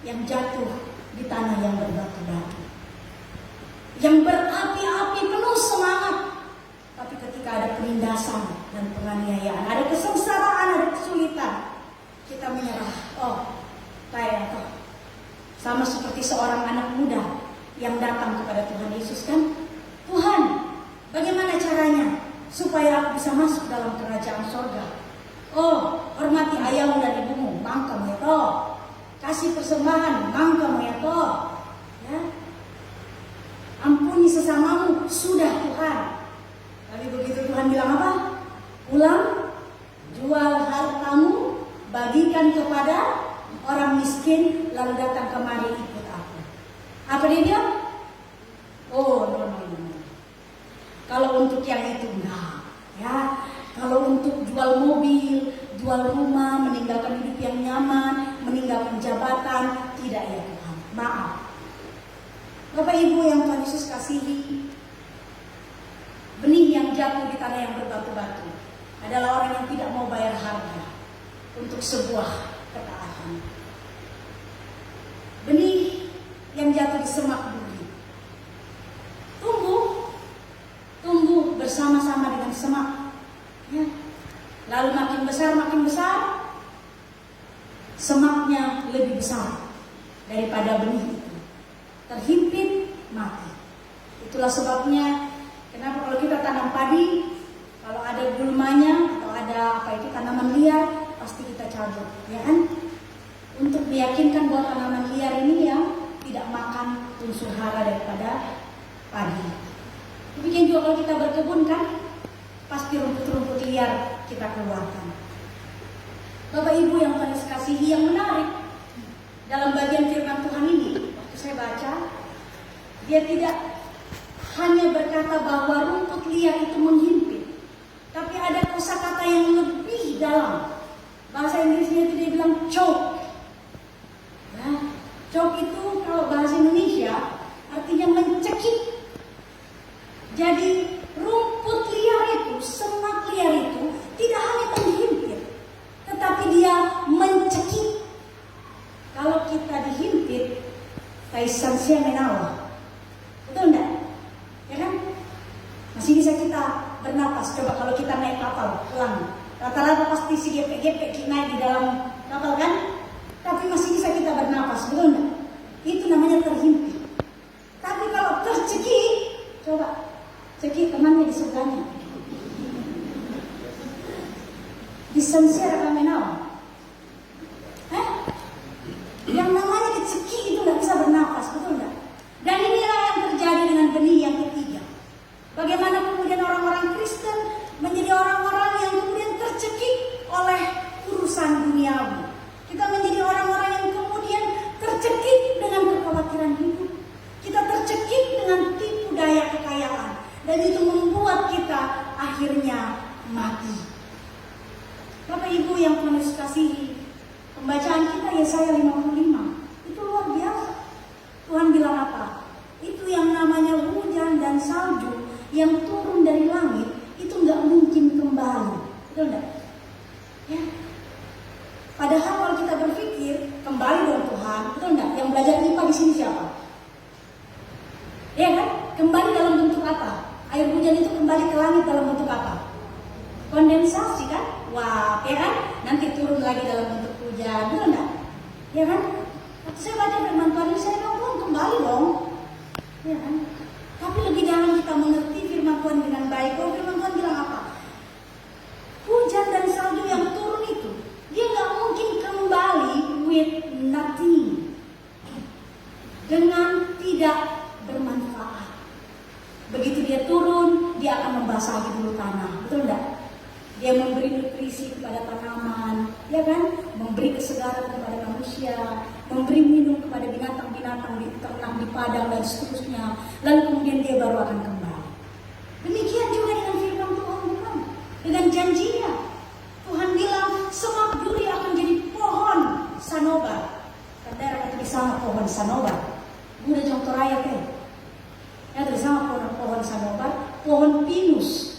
yang jatuh di tanah yang berbatu-batu, yang berapi-api penuh semangat. Tapi ketika ada penindasan dan penganiayaan, ada kesengsaraan, ada kesulitan, kita menyerah. Oh, kayak apa? Sama seperti seorang anak muda yang datang kepada Tuhan Yesus kan, Tuhan, bagaimana caranya supaya aku bisa masuk dalam kerajaan sorga? Oh, hormati ayahmu dan ibumu, mangkamu ya toh. Kasih persembahan, mangkamu ya toh. Ya. Ampuni sesamamu, sudah Tuhan. Tapi begitu Tuhan bilang apa? Pulang, jual hartamu, bagikan kepada orang miskin, lalu datang kemari ikut aku. Apa dia bilang? Oh, no. Kalau untuk yang itu enggak, ya. Kalau untuk jual mobil, jual rumah, meninggalkan hidup yang nyaman, meninggalkan jabatan, tidak ya Tuhan. Maaf. Bapak Ibu yang Tuhan Yesus kasihi, benih yang jatuh di tanah yang berbatu-batu adalah orang yang tidak mau bayar harga untuk sebuah ketaatan. Benih yang jatuh di semak bumi, tumbuh bersama-sama dengan semak, ya. Lalu makin besar, semaknya lebih besar daripada benih itu, terhimpit mati. Itulah sebabnya kenapa kalau kita tanam padi, kalau ada gulmanya atau ada tanaman liar, pasti kita cabut, ya kan? Untuk meyakinkan bahwa tanaman liar ini yang tidak makan unsur hara daripada padi. Demikian juga kalau kita berkebun kan, pasti rumput-rumput liar kita keluarkan. Bapak Ibu yang Tuhan kasihi, yang menarik dalam bagian firman Tuhan ini, waktu saya baca, dia tidak hanya berkata bahwa rumput liar itu menghimpit, tapi ada kosakata yang lebih dalam. Bahasa Inggrisnya itu dia bilang choke. Nah, choke itu kalau bahasa Indonesia artinya mencekik. Jadi rumput liar itu, semak liar itu tidak hanya menghimpit, tetapi dia mencekik. Kalau kita dihimpit, kaisansia menawa, betul enggak? Ya kan? Masih bisa kita bernapas. Coba kalau kita naik kapal pulang, rata-rata pasti si gepek-gepek naik di dalam kapal kan? Tapi masih bisa kita bernapas, betul enggak? Itu namanya terhimpit. Tapi kalau tercekik, coba cekik temannya di sebelahnya. Disensiar atau menawa? Yang namanya dicekik itu nggak bisa bernapas, betul nggak? Dan inilah yang terjadi dengan benih yang ketiga. Bagaimana kemudian orang-orang Kristen menjadi orang-orang yang kemudian tercekik oleh urusan duniawi. Kita menjadi orang-orang yang kemudian tercekik dengan kekhawatiran hidup. Kita tercekik dengan tipu daya kekayaan. Dan itu membuat kita akhirnya mati. Bapak Ibu yang Tuhan Yesus kasihi, pembacaan kita Yesaya 55 itu luar biasa. Tuhan bilang apa? Itu yang namanya hujan dan salju yang turun dari langit itu nggak mungkin kembali, betul nggak? Ya. Padahal kalau kita berpikir kembali dong Tuhan, betul nggak? Yang belajar IPA di sini siapa? Ya kan? Kembali dalam bentuk apa? Air hujan itu kembali ke langit dalam bentuk apa? Kondensasi kan? Wah, ya kan? Nanti turun lagi dalam bentuk hujan, betul nggak? Ya kan? Waktu saya baca firman Tuhan, saya bilang kembali dong, ya kan? Tapi lebih dalam kita mengerti firman Tuhan dengan baik. Kalau firman Tuhan bilang apa? Hujan dan salju yang turun itu, dia nggak mungkin kembali with nothing, dengan tidak bermanfaat. Begitu dia turun, dia akan membasahi dulu tanah, betul enggak? Dia memberi nutrisi kepada tanaman, ya kan? Memberi kesegaran kepada manusia, memberi minum kepada binatang-binatang di ternak di padang dan seterusnya. Lalu kemudian dia baru akan kembali. Demikian juga dengan firman Tuhan, bukan? Dengan janjinya. Tuhan bilang semak duri akan jadi pohon sanobar. Kadang kata di sana pohon sanobar. Udah contoh raya kan? Ya bersama pohon sanobar, pohon pinus.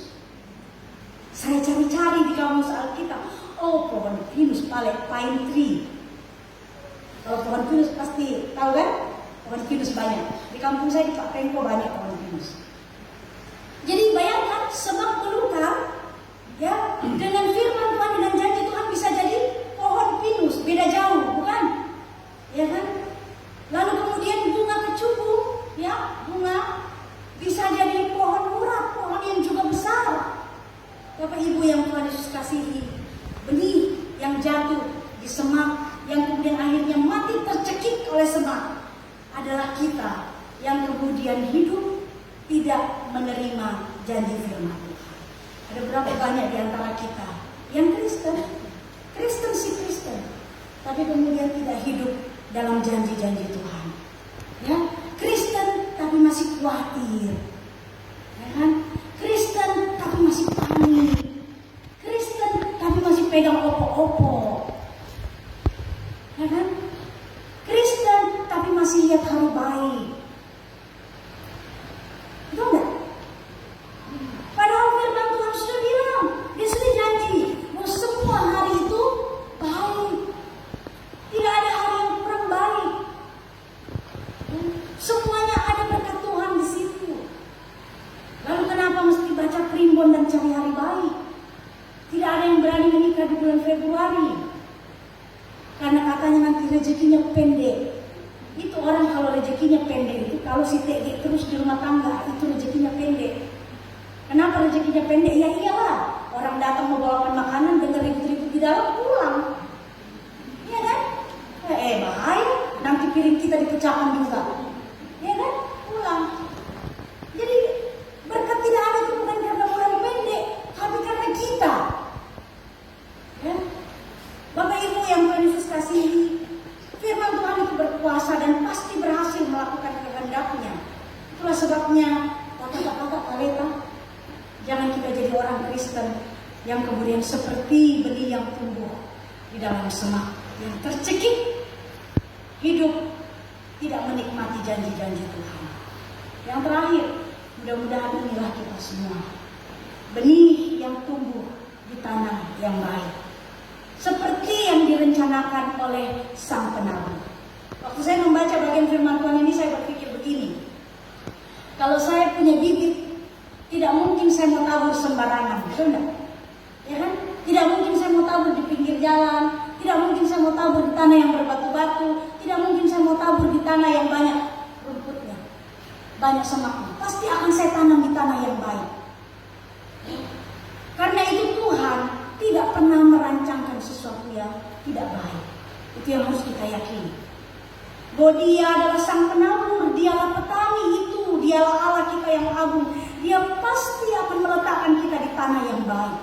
Saya cari-cari di kamus Alkitab. Oh, pohon pinus, pine tree. Kalau pohon pinus pasti tahu kan? Pohon pinus banyak. Di kampung saya di Pak Pengko banyak pohon pinus. Jadi bayangkan semak belukar, ya, dengan firman Tuhan dan janji Tuhan bisa jadi pohon pinus, beda jauh, bukan? Ya kan? Lalu kemudian bunga kecupu, ya, bunga bisa jadi pohon murah, pohon yang juga besar. Bapak Ibu yang Tuhan Yesus kasihi, benih yang jatuh di semak, yang kemudian akhirnya mati tercekik oleh semak, adalah kita yang kemudian hidup tidak menerima janji firman Tuhan. Ada berapa banyak di antara kita yang Kristen, Kristen, tapi kemudian tidak hidup dalam janji-janji Tuhan. Ya, Kristen tapi masih khawatir, ya kan? Kristen tapi masih panik, Kristen tapi masih pegang opo-opo, ya kan? Kristen tapi masih lihat hari baik. Itu enggak? Padahal firman Tuhan sudah bilang, dia sudah janji bahwa semua hari itu baik. Tidak ada hari yang kurang baik. Semuanya ada berkat Tuhan di situ. Lalu kenapa mesti baca primbon dan cari hari baik? Tidak ada yang berani menikah di bulan Februari, karena katanya nanti rezekinya pendek. Itu orang kalau rezekinya pendek itu, kalau si TG terus di rumah tangga, itu rezekinya pendek. Kenapa rezekinya pendek? Ya iyalah, orang datang membawakan makanan, dengar ribut-ribut di dalam, pulang. Iya kan? Bahaya, nanti piring kita dipecahkan juga. Iya kan? Pulang. Jadi berkat tidak ada itu bukan karena orang pendek, tapi karena kita. Ya? Bapak Ibu yang Tuhan Yesus kasihi, firman Tuhan itu berkuasa dan pasti berhasil melakukan kehendak-Nya. Itulah sebabnya kata-kata Aleta, jangan kita jadi orang Kristen yang kemudian seperti benih yang tumbuh di dalam semak, yang tercekik, hidup tidak menikmati janji-janji Tuhan. Yang terakhir, mudah-mudahan inilah kita semua, benih yang tumbuh di tanah yang baik, seperti yang direncanakan oleh Sang Penabur. Waktu saya membaca bagian firman Tuhan ini, saya berpikir begini, kalau saya punya bibit, tidak mungkin saya mau tabur sembarangan, betul enggak? Ya kan? Tidak mungkin saya mau tabur di pinggir jalan, tidak mungkin saya mau tabur di tanah yang berbatu-batu, tidak mungkin saya mau tabur di tanah yang banyak rumputnya, banyak semaknya. Pasti akan saya tanam di tanah yang baik. Karena itu Tuhan tidak pernah merancangkan sesuatu yang tidak baik. Itu yang harus kita yakini. Bahwa Dia adalah Sang Penabur, Dialah petani itu, Dialah Allah kita yang agung. Dia pasti akan meletakkan kita di tanah yang baik.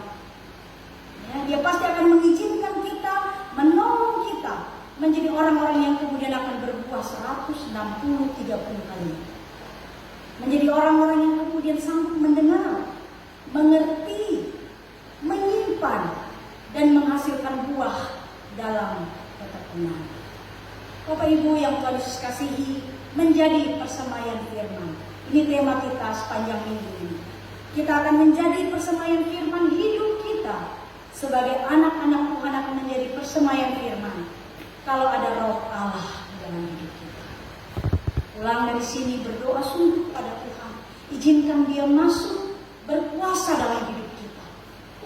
Ya, Dia pasti akan mengizinkan kita, menolong kita menjadi orang-orang yang kemudian akan berbuah 160, 30 kali. Menjadi orang-orang yang kemudian sanggup mendengar, mengerti, menyimpan, dan menghasilkan buah dalam ketekunan. Bapak Ibu yang Tuhan Yesus kasihi, menjadi persemaian firman. Ini tema kita sepanjang minggu ini. Kita akan menjadi persemaian firman, hidup kita sebagai anak-anak Tuhan akan menjadi persemaian firman. Kalau ada roh Allah di dalam hidup kita. Pulang dari sini berdoa sungguh pada Tuhan. Izinkan Dia masuk berkuasa dalam hidup kita.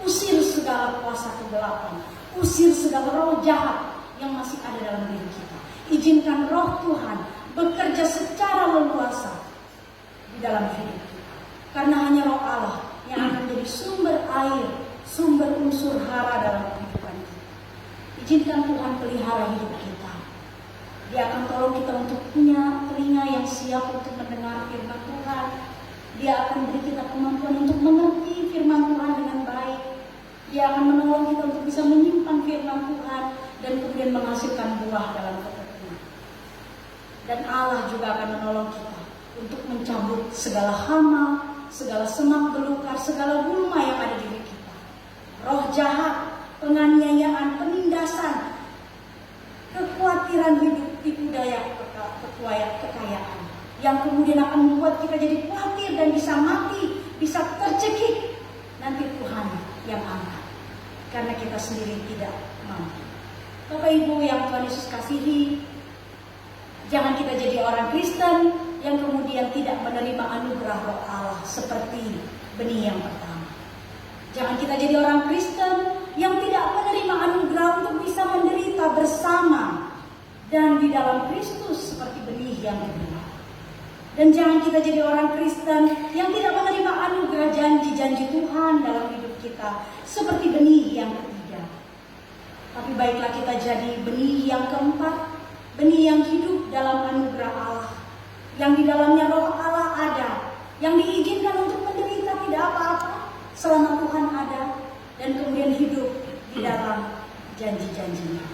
Usir segala kuasa kegelapan. Usir segala roh jahat yang masih ada dalam diri kita. Izinkan roh Tuhan bekerja secara leluasa di dalam hidup kita. Karena hanya roh Allah yang akan menjadi sumber air, sumber unsur hara dalam kehidupan kita. Izinkan Tuhan pelihara hidup kita. Dia akan tolong kita untuk punya telinga yang siap untuk mendengar firman Tuhan. Dia akan beri kita kemampuan untuk mengerti firman Tuhan dengan baik. Dia akan menolong kita untuk bisa menyimpan firman Tuhan dan kemudian menghasilkan buah dalam ketekunan. Dan Allah juga akan menolong kita untuk mencabut segala hama, segala semak belukar, segala gulma yang ada di diri kita. Roh jahat, penganiayaan, penindasan, kekhawatiran hidup, tipu daya, kekayaan, yang kemudian akan membuat kita jadi khawatir dan bisa mati, bisa tercekik. Nanti Tuhan yang angkat, karena kita sendiri tidak mampu. Bapak Ibu yang Tuhan Yesus kasihi, jadi orang Kristen yang kemudian tidak menerima anugerah Roh Allah seperti benih yang pertama. Jangan kita jadi orang Kristen yang tidak menerima anugerah untuk bisa menderita bersama dan di dalam Kristus seperti benih yang kedua. Dan jangan kita jadi orang Kristen yang tidak menerima anugerah janji-janji Tuhan dalam hidup kita seperti benih yang ketiga. Tapi baiklah kita jadi benih yang keempat, benih yang hidup dalam anugerah Allah, yang di dalamnya Roh Allah ada, yang diizinkan untuk menderita tidak apa-apa selama Tuhan ada, dan kemudian hidup di dalam janji-janjinya.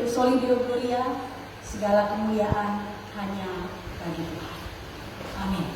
Soli Deo Gloria, segala kemuliaan hanya bagi Tuhan. Amin.